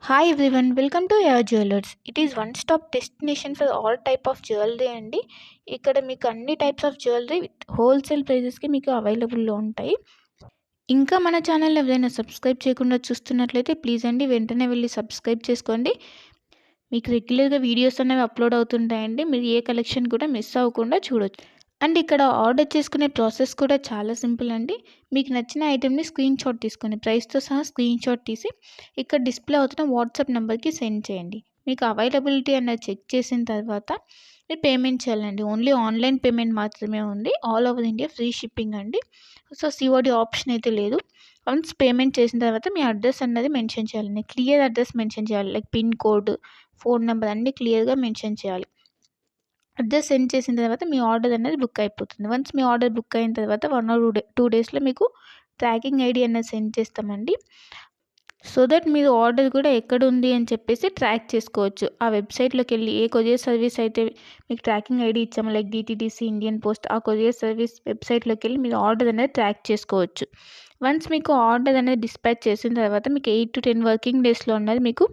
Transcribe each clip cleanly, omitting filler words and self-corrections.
Hi everyone, welcome to your jewellers. It is one stop destination for all type of jewellery అండి. ఇక్కడ మీకు అన్ని types of jewellery with wholesale ప్రైజెస్కి మీకు అవైలబుల్లో ఉంటాయి. ఇంకా మన ఛానల్ ఎవరైనా సబ్స్క్రైబ్ చేయకుండా చూస్తున్నట్లయితే ప్లీజ్ అండి వెంటనే వెళ్ళి సబ్స్క్రైబ్ చేసుకోండి. మీకు రెగ్యులర్గా వీడియోస్ అనేవి అప్లోడ్ అవుతుంటాయండి. మీరు ఏ కలెక్షన్ కూడా మిస్ అవ్వకుండా చూడొచ్చు. అండ్ ఇక్కడ ఆర్డర్ చేసుకునే ప్రాసెస్ కూడా చాలా సింపుల్ అండి. మీకు నచ్చిన ఐటెంని స్క్రీన్ షాట్ తీసుకొని ప్రైస్తో సహా స్క్రీన్ షాట్ తీసి ఇక్కడ డిస్ప్లే అవుతున్న వాట్సాప్ నెంబర్కి సెండ్ చేయండి. మీకు అవైలబిలిటీ అన్నది చెక్ చేసిన తర్వాత మీరు పేమెంట్ చేయాలండి. ఓన్లీ ఆన్లైన్ పేమెంట్ మాత్రమే ఉంది. All over India free shipping అండి. సో సిఓడి ఆప్షన్ అయితే లేదు. వన్స్ పేమెంట్ చేసిన తర్వాత మీ అడ్రస్ అన్నది మెన్షన్ చేయాలండి. క్లియర్ అడ్రస్ మెన్షన్ చేయాలి. Like pin code, phone number అన్నీ క్లియర్గా మెన్షన్ చేయాలి. అడ్రస్ సెండ్ చేసిన తర్వాత మీ ఆర్డర్ అనేది బుక్ అయిపోతుంది. వన్స్ మీ ఆర్డర్ బుక్ అయిన తర్వాత 1 or 2 డేస్లో మీకు ట్రాకింగ్ ఐడి అనేది సెండ్ చేస్తామండి. సో దట్ మీరు ఆర్డర్ కూడా ఎక్కడ ఉంది అని చెప్పేసి ట్రాక్ చేసుకోవచ్చు. ఆ వెబ్సైట్లోకి వెళ్ళి ఏ కొరియర్ సర్వీస్ అయితే మీకు ట్రాకింగ్ ఐడి ఇచ్చామో లైక్ డిటీడీసీ, ఇండియన్ పోస్ట్, ఆ కొరియర్ సర్వీస్ వెబ్సైట్లోకి వెళ్ళి మీరు ఆర్డర్ అనేది ట్రాక్ చేసుకోవచ్చు. వన్స్ మీకు ఆర్డర్ అనేది డిస్పాచ్ చేసిన తర్వాత మీకు 8 to 10 వర్కింగ్ డేస్లో ఉన్నది మీకు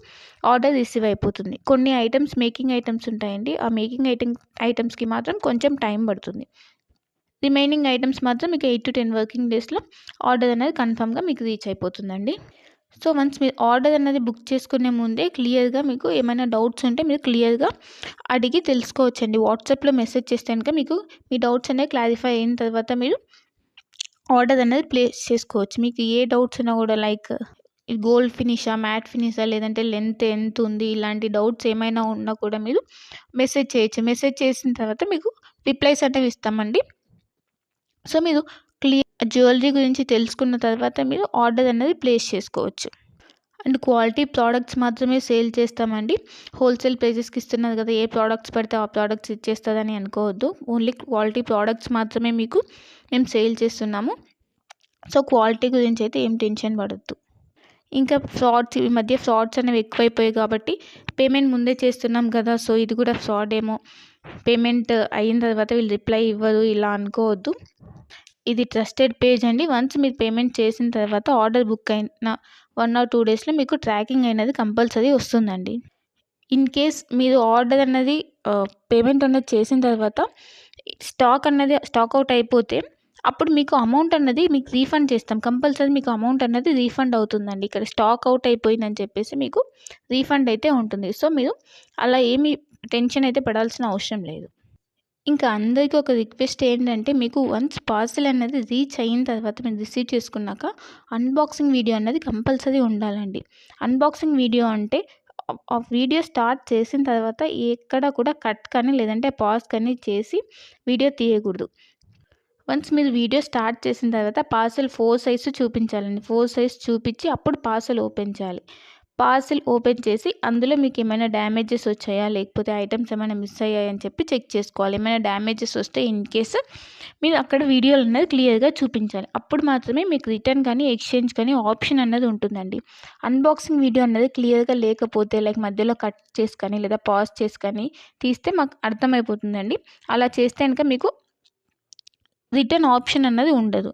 ఆర్డర్ రిసీవ్ అయిపోతుంది. కొన్ని ఐటమ్స్ మేకింగ్ ఐటమ్స్ ఉంటాయండి. ఆ మేకింగ్ ఐటమ్స్కి మాత్రం కొంచెం టైం పడుతుంది. రిమైనింగ్ ఐటమ్స్ మాత్రం మీకు 8 to 10 వర్కింగ్ డేస్లో ఆర్డర్ అనేది కన్ఫామ్గా మీకు రీచ్ అయిపోతుందండి. సో వన్స్ మీరు ఆర్డర్ అనేది బుక్ చేసుకునే ముందే క్లియర్గా మీకు ఏమైనా డౌట్స్ ఉంటే మీరు క్లియర్గా అడిగి తెలుసుకోవచ్చండి. వాట్సాప్లో మెసేజ్ చేస్తే కనుక మీకు మీ డౌట్స్ అనేవి క్లారిఫై అయిన తర్వాత మీరు ఆర్డర్ అనేది ప్లేస్ చేసుకోవచ్చు. మీకు ఏ డౌట్స్ ఉన్నా కూడా లైక్ గోల్డ్ ఫినిషా, మ్యాట్ ఫినిషా, లేదంటే లెంత్ ఎంత ఉంది, ఇలాంటి డౌట్స్ ఏమైనా ఉన్నా కూడా మీరు మెసేజ్ చేయొచ్చు. మెసేజ్ చేసిన తర్వాత మీకు రిప్లైస్ అనేవి ఇస్తామండి. సో మీరు జ్యువెలరీ గురించి తెలుసుకున్న తర్వాత మీరు ఆర్డర్ అనేది ప్లేస్ చేసుకోవచ్చు. అండ్ క్వాలిటీ ప్రోడక్ట్స్ మాత్రమే సేల్ చేస్తామండి. హోల్సేల్ ప్రైజెస్కి ఇస్తున్నారు కదా, ఏ ప్రోడక్ట్స్ పడితే ఆ ప్రోడక్ట్స్ ఇచ్చేస్తుందని అనుకోవద్దు. ఓన్లీ క్వాలిటీ ప్రోడక్ట్స్ మాత్రమే మీకు మేము సేల్ చేస్తున్నాము. సో క్వాలిటీ గురించి అయితే ఏం టెన్షన్ పడద్దు. ఇంకా ఈ మధ్య ఫ్రాడ్స్ అనేవి ఎక్కువైపోయాయి కాబట్టి పేమెంట్ ముందే చేస్తున్నాం కదా, సో ఇది కూడా ఫ్రాడ్ ఏమో, పేమెంట్ అయిన తర్వాత వీళ్ళు రిప్లై ఇవ్వరు ఇలా అనుకోవద్దు. ఇది ట్రస్టెడ్ పేజ్ అండి. వన్స్ మీరు పేమెంట్ చేసిన తర్వాత ఆర్డర్ బుక్ అయిన 1 or 2 డేస్లో మీకు ట్రాకింగ్ అనేది కంపల్సరీ వస్తుందండి. ఇన్ కేస్ మీరు ఆర్డర్ అన్నది పేమెంట్ అనేది చేసిన తర్వాత స్టాక్ అవుట్ అయిపోతే అప్పుడు మీకు అమౌంట్ అన్నది మీకు రీఫండ్ చేస్తాం. కంపల్సరీ మీకు అమౌంట్ అన్నది రీఫండ్ అవుతుందండి. ఇక్కడ స్టాక్ అవుట్ అయిపోయిందని చెప్పేసి మీకు రీఫండ్ అయితే ఉంటుంది. సో మీరు అలా ఏమీ టెన్షన్ అయితే పడాల్సిన అవసరం లేదు. ఇంకా అందరికీ ఒక రిక్వెస్ట్ ఏంటంటే, మీకు వన్స్ పార్సెల్ అనేది రీచ్ అయిన తర్వాత మీరు రిసీవ్ చేసుకున్నాక అన్బాక్సింగ్ వీడియో అన్నది కంపల్సరీ ఉండాలండి. అన్బాక్సింగ్ వీడియో అంటే ఆ వీడియో స్టార్ట్ చేసిన తర్వాత ఎక్కడ కూడా కట్ కానీ లేదంటే పాజ్ కానీ చేసి వీడియో తీయకూడదు. వన్స్ మీరు వీడియో స్టార్ట్ చేసిన తర్వాత పార్సెల్ 4 సైజ్ చూపించాలండి. 4 సైజ్ చూపించి అప్పుడు పార్సెల్ ఓపెన్ చేయాలి. పార్సెల్ ఓపెన్ చేసి అందులో మీకు ఏమైనా డ్యామేజెస్ వచ్చాయా, లేకపోతే ఐటమ్స్ ఏమైనా మిస్ అయ్యాయని చెప్పి చెక్ చేసుకోవాలి. ఏమైనా డ్యామేజెస్ వస్తే ఇన్ కేస్ మీరు అక్కడ వీడియోలు అనేది క్లియర్గా చూపించాలి. అప్పుడు మాత్రమే మీకు రిటర్న్ కానీ ఎక్స్చేంజ్ కానీ ఆప్షన్ అన్నది ఉంటుందండి. అన్బాక్సింగ్ వీడియో అన్నది క్లియర్గా లేకపోతే లైక్ మధ్యలో కట్ చేసి కానీ లేదా పాజ్ చేసి కానీ తీస్తే మాకు అర్థమైపోతుందండి. అలా చేస్తే కనుక మీకు రిటర్న్ ఆప్షన్ అన్నది ఉండదు.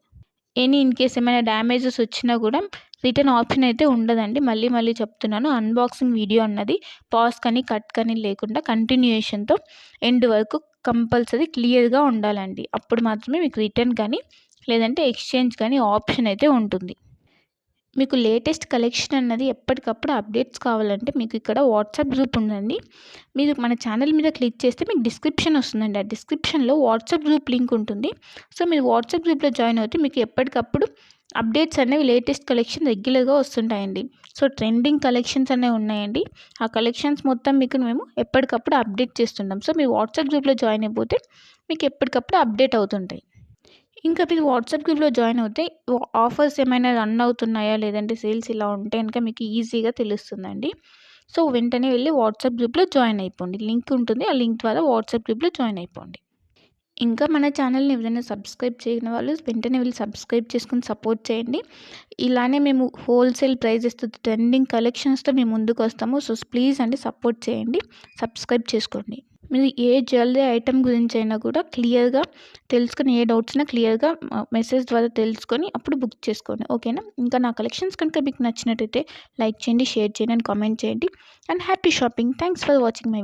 ఇన్ కేస్ ఏమైనా డ్యామేజెస్ వచ్చినా కూడా రిటర్న్ ఆప్షన్ అయితే ఉండదండి. మళ్ళీ చెప్తున్నాను, అన్బాక్సింగ్ వీడియో అన్నది పాజ్ కానీ కట్ కానీ లేకుండా కంటిన్యూయేషన్తో ఎండ్ వరకు కంపల్సరీ క్లియర్గా ఉండాలండి. అప్పుడు మాత్రమే మీకు రిటర్న్ కానీ లేదంటే ఎక్స్చేంజ్ కానీ ఆప్షన్ అయితే ఉంటుంది. మీకు లేటెస్ట్ కలెక్షన్ అన్నది ఎప్పటికప్పుడు అప్డేట్స్ కావాలంటే మీకు ఇక్కడ వాట్సాప్ గ్రూప్ ఉందండి. మీరు మన ఛానల్ మీద క్లిక్ చేస్తే మీకు డిస్క్రిప్షన్ వస్తుందండి. ఆ డిస్క్రిప్షన్లో వాట్సాప్ గ్రూప్ లింక్ ఉంటుంది. సో మీరు వాట్సాప్ గ్రూప్లో జాయిన్ అవుతే మీకు ఎప్పటికప్పుడు అప్డేట్స్ అనేవి లేటెస్ట్ కలెక్షన్ రెగ్యులర్గా వస్తుంటాయండి. సో ట్రెండింగ్ కలెక్షన్స్ అనేవి ఉన్నాయండి. ఆ కలెక్షన్స్ మొత్తం మీకు మేము ఎప్పటికప్పుడు అప్డేట్ చేస్తుంటాం. సో మీరు వాట్సాప్ గ్రూప్లో జాయిన్ అయిపోతే మీకు ఎప్పటికప్పుడు అప్డేట్ అవుతుంటాయి. ఇంకా మీరు వాట్సాప్ గ్రూప్లో జాయిన్ అవుతే ఆఫర్స్ ఏమైనా రన్ అవుతున్నాయా, లేదంటే సేల్స్ ఇలా ఉంటే కనుక మీకు ఈజీగా తెలుస్తుందండి. సో వెంటనే వెళ్ళి వాట్సాప్ గ్రూప్లో జాయిన్ అయిపోండి. లింక్ ఉంటుంది, ఆ లింక్ ద్వారా వాట్సాప్ గ్రూప్లో జాయిన్ అయిపోండి. ఇంకా మన ఛానల్ని ఎవరైనా సబ్స్క్రైబ్ చేయని వాళ్ళు వెంటనే వెళ్ళి సబ్స్క్రైబ్ చేసుకుని సపోర్ట్ చేయండి. ఇలానే మేము హోల్సేల్ ప్రైజెస్తో ట్రెండింగ్ కలెక్షన్స్తో మేము ముందుకు వస్తాము. సో ప్లీజ్ అండి సపోర్ట్ చేయండి, సబ్స్క్రైబ్ చేసుకోండి. మీరు ఏ జ్యువెలరీ ఐటెమ్ గురించి అయినా కూడా క్లియర్గా తెలుసుకొని, ఏ డౌట్స్ ఉన్నా క్లియర్గా మెసేజ్ ద్వారా తెలుసుకొని అప్పుడు బుక్ చేసుకోండి. ఓకేనా? ఇంకా నా కలెక్షన్స్ కనుక మీకు నచ్చినట్టయితే లైక్ చేయండి, షేర్ చేయండి అండ్ కామెంట్ చేయండి. And happy shopping. Thanks for watching my